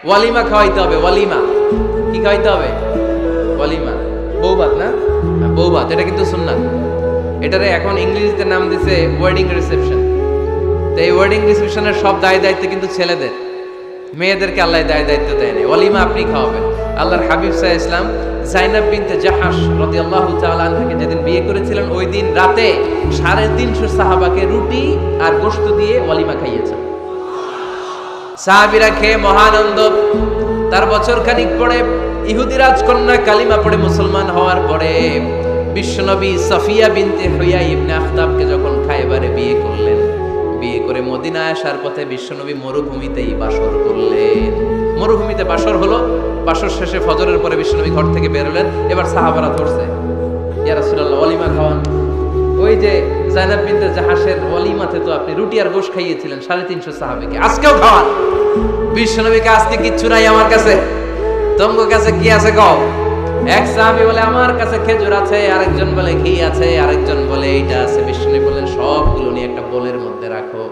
ওয়ালিমা খাওয়াইতে হবে। ওয়ালিমা কি খাওয়াইতে হবে? ওয়ালিমা, বৌভাত না? বৌভাত, এটা কিন্তু সুন্নাত। এটারে এখন ইংরেজিতে নাম দিছে ওয়েডিং রিসেপশন। তো এই ওয়েডিং রিসেপশনের সব দায় দায়িত্ব কিন্তু ছেলেদের, মেয়েদেরকে আল্লাহ দায় দায়িত্ব দেয়নি। ওয়ালিমা আপনি খাওয়াবেন। আল্লাহর হাবিব সাল্লাল্লাহু আলাইহি ওয়াসাল্লাম যায়েনব বিনতে জাহাশ রাদিয়াল্লাহু তাআলা আনহাকে যেদিন বিয়ে করেছিলেন, ওই দিন রাতে 350 সাহাবাকে রুটি আর গোশত দিয়ে ওয়ালিমা খাইয়েছেন। সাহাবীরা খেয়ে মহানন্দ। তার বছর খানিক পরে ইহুদি রাজকন্যা কালিমা পড়ে মুসলমান হওয়ার পরে বিশ্বনবী সাফিয়া বিনতে হুয়াই ইবনে আখতাবকে যখন খায়বারে বিয়ে করলেন, বিয়ে করে মদিনায় আসার পথে বিশ্বনবী মরুভূমিতেই বাসর করলেন। মরুভূমিতে বাসর হলো। বাসর শেষে ফজরের পরে বিশ্বনবী ঘর থেকে বের হলেন। এবার সাহাবারা ধরছে, ইয়া রাসূলুল্লাহ ওয়ালিমা খাওয়ান। ওই যে যায়েনব বিনতে জাহাশের ওয়ালিমাতে তো আপনি রুটি আর গোশত খাইয়েছিলেন 350 সাহাবীকে, আজকেও খাওয়ান। বিশ্বনবীকে আজকে কিচ্ছু নাই আমার কাছে, তোমার কাছে কি আছে কও? এক সাহাবী বলে আমার কাছে খেজুর আছে, আরেকজন বলে ঘি আছে, আরেকজন বলে এইটা আছে। বিশ্বনবী বললেন সবগুলো নিয়ে একটা বোলের মধ্যে রাখো।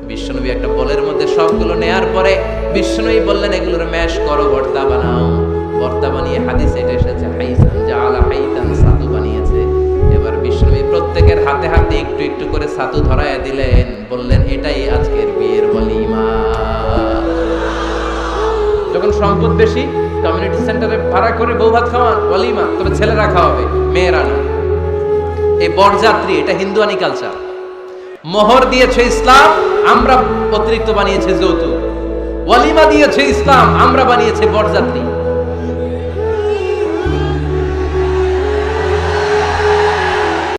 বিশ্বনবী একটা বোলের মধ্যে সবগুলো নেয়ার পরে বিশ্বনবী বললেন এগুলোর ম্যাশ করো, ভর্তা বানাও। ভর্তা বানিয়ে হাদিসে এটা এসেছে হাইসান জাআলা হাইতান, সাতু বানিয়েছে। এবার বিশ্বনবী প্রত্যেকের হাতে হাতে একটু একটু করে সাতু ধরায়া দিলেন, বললেন এটাই আজকের বিয়ের ওয়ালিমা। যখন সম্পদ বেশি, কমিউনিটি সেন্টারে ভাড়া করে বউ ভাত খাওয়ান, ওয়ালিমা। তবে ছেলেরা খাওয়াবে, মেয়েরা না। এই বরযাত্রী, এটা হিন্দুয়ানি কালচার। মোহর দিয়েছে ইসলাম, আমরা অতিরিক্ত বানিয়েছে যৌতুক। ওয়ালিমা দিয়েছে ইসলাম, আমরা বানিয়েছে বরযাত্রী।